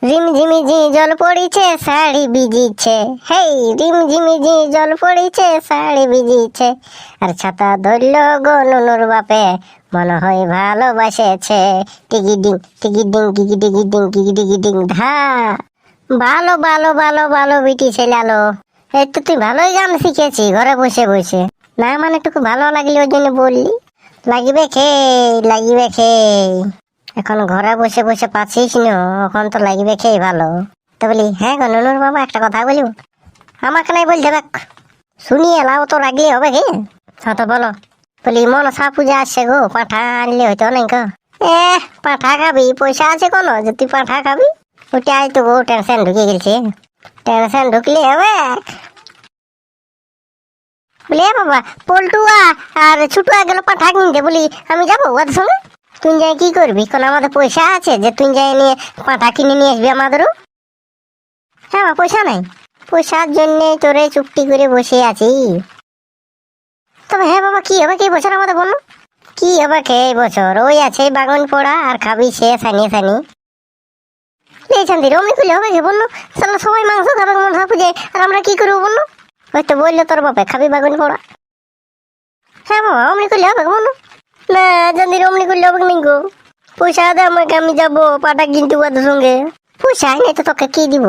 রিমঝিমিঝি জল পড়িছে শাড়ি ভিজিছে, হেই রিমঝিমিঝি জল পড়িছে শাড়ি ভিজিছে, আর ছাতা ধরল গো নুনুর বাপে মনে হয় ভালোবাসেছে, টিগিডিং টিগিডিং টিগিডিগিডিং টিগিডিগিডিং ধা। ভালো ভালো ভালো ভালো বিটি ছেলালো, এই তো তুই ভালোই গান শিখেছি ঘরে বসে বসে। না মানে একটু ভালো লাগলে ওই জন্য বললি। লাগিবে লাগিবে এখন ঘরে বসে বসে পাচ্ছিস না, এখন তো লাগবে খেয়ে ভালো। তো বলি হ্যাঁ গো নুনুর বাবা একটা কথা বলিব, আমাকে নাই বলতে দেখ শুনিয়ে এলাও তো রাগলে হবে কে। হ্যাঁ তো বলো। বলি মনসা পূজা আসছে গো, পাঁঠা আনলে হইতো নাই গো। পাঁঠা খাবি? পয়সা আছে কোনো যে তুই পাঁঠা খাবি? ওটাই তো গো টেনশন ঢুকে গেছে। টেনশন ঢুকলে হবে। বলি বাবা পল্টুয়া আর ছুটুয়া গেল পাঁঠা কিনতে, বলি আমি যাবো ওদের সঙ্গে। তুই যাই কি করবি? কোন আমাদের পয়সা আছে যে তুই যাই নিয়ে পাঁঠা কিনে নিয়ে আসবি আমাদেরও? হ্যাঁ পয়সা নাই, পয়সার জন্যে তোরে চুপটি করে বসে আছি। তবে হ্যাঁ বাবা কি হবে কি বছর আমাদের বলো? কি হবে কে এই বছর? ওই আছে বাগান পোড়া আর খাবি সে সানিয়ে সানি শান্তি অমনি করলে হবে কি বললো? তাহলে সবাই মাংস খাবে মনসা পুজোয়, আর আমরা কি করবো বললো? হয়তো বললো তোর বাপে খাবি বাগান পোড়া। হ্যাঁ বাবা অমনি করলে হবে বললো? না জানি অমনি করলে হবে নি গো। পয়সা দে আমাকে, আমি যাবো পাটা কিনতে ওদের সঙ্গে। পয়সা নেই তো তোকে কি দিব?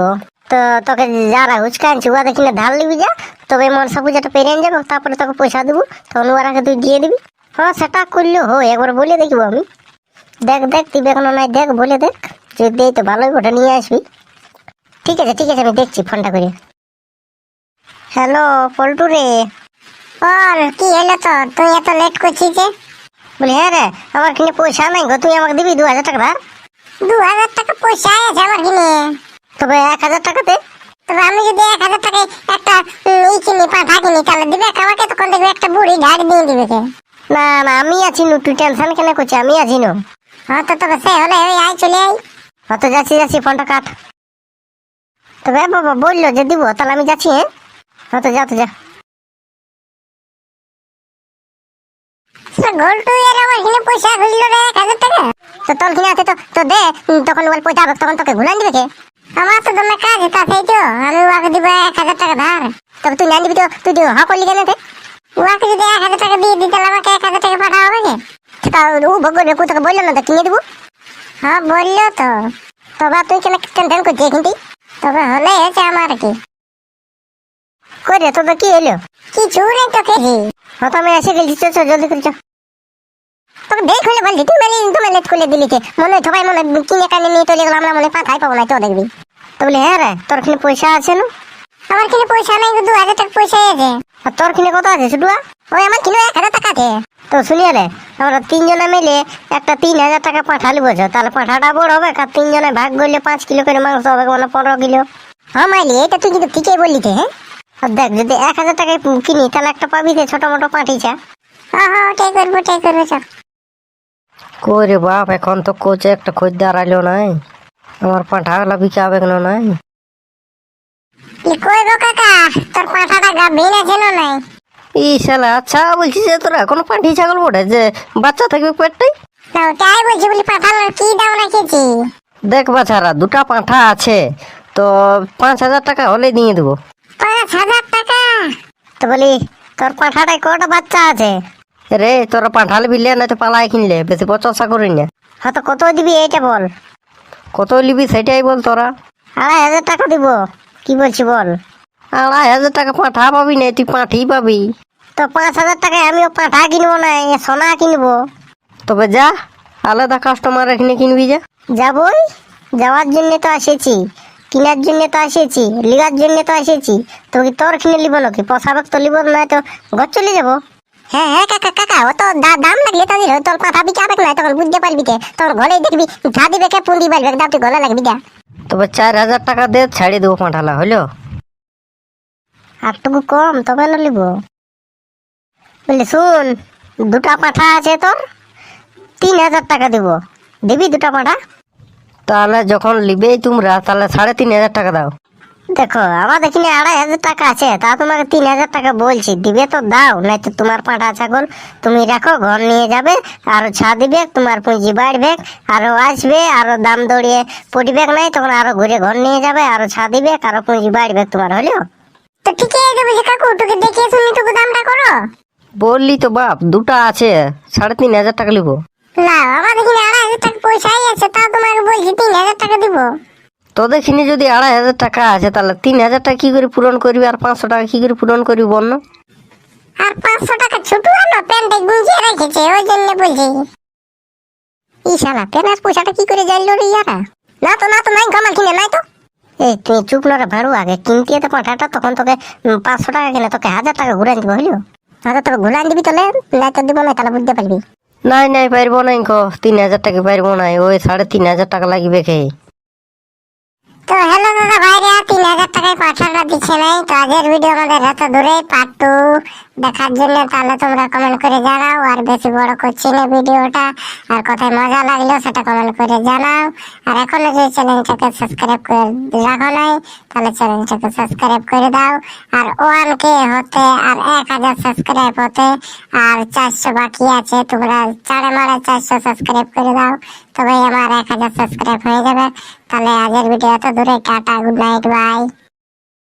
তো তোকে যারা হুচকা আনছি ওদের কিনে ধার নিবি যা, তবে মনসা পূজাটা পেরিয়ে যাবো, তারপরে তোকে পয়সা দেবো, তখন ওরাকে তুই দিয়ে দিবি। হ্যাঁ সেটা করলেও হয়, একবার বলে দেখবো আমি। দেখ দেখ তুই এখনো নাই, দেখ বলে দেখ, যদি এই তো ভালোই ওটা নিয়ে আসবি। ঠিক আছে আমি দেখছি ফোনটা করে। হ্যালো পল্টু রে। আর কি হলো তো, তুই এত লেট করছিস যে? বলি হ্যাঁ রে আমার কিনে পয়সা নাই গো, তুই আমাকে দিবি 2000 টাকা ধার। 2000 টাকা পয়সা আছে আমার কিনে? তবে 1000 টাকা দে। তবে আমি যদি 1000 টাকায় একটা কিনি পাঁঠা কিনি তাহলে দিবে আমাকে? তখন দেখবে একটা বুড়ি গাড়ি দিয়ে দিবে কে? না না আমি আছি নু, তুই টেনশন কেন করছিস? আমি আছি নু। হ্যাঁ তো তবে সে হলে আয় চলে আয়। হ্যাঁ তো যাচ্ছি ফোনটা কাট। তবে বাবা বললো যে দিব, তাহলে আমি যাচ্ছি। হ্যাঁ তো যা। ঘন্টু এর আমার কিনে পয়সা হইল রে 1000 টাকা। তো তোর কিনে আছে তো দে, তখন ওর পয়সা হবে তখন তোকে ঘুরান দিবে কে? আমার তো দমে কাজ তা সেই তো আমি ওকে দিব 1000 টাকা ধার। তবে তুই না দিবি তো তুই দিও হ্যাঁ করলি কেন? ওকে যদি 1000 টাকা দিয়ে দিই তাহলে আমাকে 1000 টাকা পাঠা হবে কে? তা ও ভগবান কু তোকে বললো না তো কিনে দেবো? হ্যাঁ বললো তো। তবে তুই কেন টেনশন করছিস কিন্তু? তবে হলে হয়েছে আমার কি করে? তবে কি এলো? কিছু নেই তো খেয়েছি। হ্যাঁ তো আমি এসে গেছি, চল জলদি করে চল। তোকে দেখ হলে বলছি তুই মানে তোমার লেট করে দিলি কে? মনে হয় সবাই মনে কিনে কানে নিয়ে চলে গেলো, আমরা মনে পাঠাই পাবো না তো দেখবি। তো বলি হ্যাঁ রে তোর কিনে পয়সা আছে না? আমার কিনে পয়সা নাই, 2000 টাকা পয়সা আছে। আর তোর কিনে কত আছে ছুটুয়া? ওই আমার কিনে 1000 টাকা আছে। তো শুনিয়ে রে আমরা 3 জনে মিলে একটা 3000 টাকা পাঠালি বোঝো, তাহলে পাঠাটা বড় হবে। আর 3 জনে ভাগ করলে 5 কিলো করে মাংস হবে, মানে 15 কিলো। হ্যাঁ মাইলি এটা তুই কিন্তু ঠিকই বললি তে। হ্যাঁ আর দেখ যদি 1000 টাকায় কিনি তাহলে একটা পাবি ছোট মোটো পাঠিয়েছে। হ্যাঁ ওটাই করবো চল। কই রে বাপ, এখন তো কোচে একটা খদ্দের আইলো নাই, আমার পাঁঠাগুলা বিকাবে কেন নাই? কই গো কাকা তোর পাঁঠাটা গাভিন আছে না নাই? ই শালা আচ্ছা বলছিস যে তোরা কোনো পাঁঠি ছাগল বটে যে বাচ্চা থাকবে পেটটাই? না ওটাই বলছি, বলি পাঁঠার কি দাম রেখেছি? দেখ বাছারা দুটা পাঁঠা আছে তো 5000 টাকা হলে দিয়ে দেবো। 5000 টাকা? তো বলি তোর পাঁঠাটায় কটা বাচ্চা আছে রে? তোরা পাঁঠালে বিলে না তো পালাই কিনলে, বেশি পচসা করি না। হ্যাঁ তো কত দিবি এইটা বল। কত নিবি সেটাই বল তোরা। 2500 টাকা দিব। কি বলছি বল। 2500 টাকা পাঁঠা পাবি না, তুই পাঁঠি পাবি। তো 5000 টাকায় আমিও পাঁঠা কিনবো না, সোনা কিনবো। তবে যা আলাদা কাস্টমার এখানে কিনবি যা। যাবই, যাওয়ার জন্য তো এসেছি, কেনার জন্য তো এসেছি, লিগার জন্য তো এসেছি। তো কি তোর কিনে লিব নাকি? পোষাবে তো লিব না, তো ঘর চলে যাবো। হ্যাঁ কাকা ও তো দাম লাগলে তো তোর পাঠা বিকাবে না, তখন বুঝতে পারবি কে? তোর ঘরে দেখবি ঝা দিবে কে পুন্দি পারবে দাম, তুই গলা লাগবি যা। তবে 4000 টাকা দে ছাড়িয়ে দেবো পাঁঠালা হইলো। একটুকু কম তবে না লিব। বলি শুন, দুটা পাঠা আছে তোর, 3000 টাকা দিব, দিবি দুটা পাঠা? তাহলে যখন লিবেই তোমরা তাহলে 3500 টাকা দাও। দেখো আমাদের এখানে 2,500 টাকা আছে, তা তোমাকে 3,000 টাকা বলছি, দিবে তো দাও, নাই তো তোমার পাঁঠা ছাগল তুমি রাখো, ঘর নিয়ে যাবে, আরো ছা দিবে, তোমার পুঁজি বাড়বে, আরো আসবে, আরো দাম দড়িয়ে পড়বে, নাই তখন আরো ঘুরে ঘর নিয়ে যাবে, আরো ছা দিবে, আরো পুঁজি বাড়বে তোমার, হলো? তো ঠিকই আছে বুঝি কাকু, তোকে দেখিয়ে শুনি তোকে দামটা করো। বললি তো বাপ, দুটা আছে, 3,500 টাকা লিবো। না আমাদের এখানে 2,500 টাকা পয়সাই আছে, তা তোমাকে বলছি 3,000 টাকা দিব। তোদের কিনে যদি 2,500 টাকা আছে, তাহলে 3,000 টাকা কি করে পূরণ করবি, আর 500 টাকা কি করে পূরণ করবি বল না? আর 500 টাকা ছোট না প্যান্টে গুঁজিয়ে রেখেছে, ওই জন্য বলছি। ই শালা প্যান্টের পয়সাটা কি করে জানলো রে ইয়ারা? না তো নাই কামাল কিনে নাই তো। এই তুই চুপ না রে ভাড়ু, আগে কিনতে তো পাঠাটা, তখন তোকে 500 টাকা কিনে তোকে 1,000 টাকা ঘুরান দিব, হইলো? 1,000 টাকা ঘুরান দিবি তাহলে, নাই তো দিব না, তাহলে বুঝতে পারবি। নাই পারবো নাই, 3,000 টাকা পারবো নাই, ওই 3,500 টাকা লাগবে খেয়ে। তো হ্যালো দাদা ভাইরা, 3,000 টাকায় পাঠাটা দিচ্ছে নাই, তো আজকের ভিডিও আমাদের এত দূরে, পার্ট 2 দেখার জন্য তাহলে তোমরা কমেন্ট করে জানাও, আর বেশি বড় করছি না ভিডিওটা, আর কোথায় মজা লাগলো সেটা কমেন্ট করে জানাও, আর এখনো যদি চ্যানেলটাকে সাবস্ক্রাইব করে রাখো নাই, তাহলে চ্যানেলটাকে সাবস্ক্রাইব করে দাও, আর 1K হতে আর 1,000 সাবস্ক্রাইব হতে আর 400 বাকি আছে, তোমরা চারে মারে 400 সাবস্ক্রাইব করে দাও, তবে আমার 1,000 সাবস্ক্রাইব হয়ে যাবে। তাহলে আজকের ভিডিও এত দূরে, টাটা, গুড নাইট, বাই।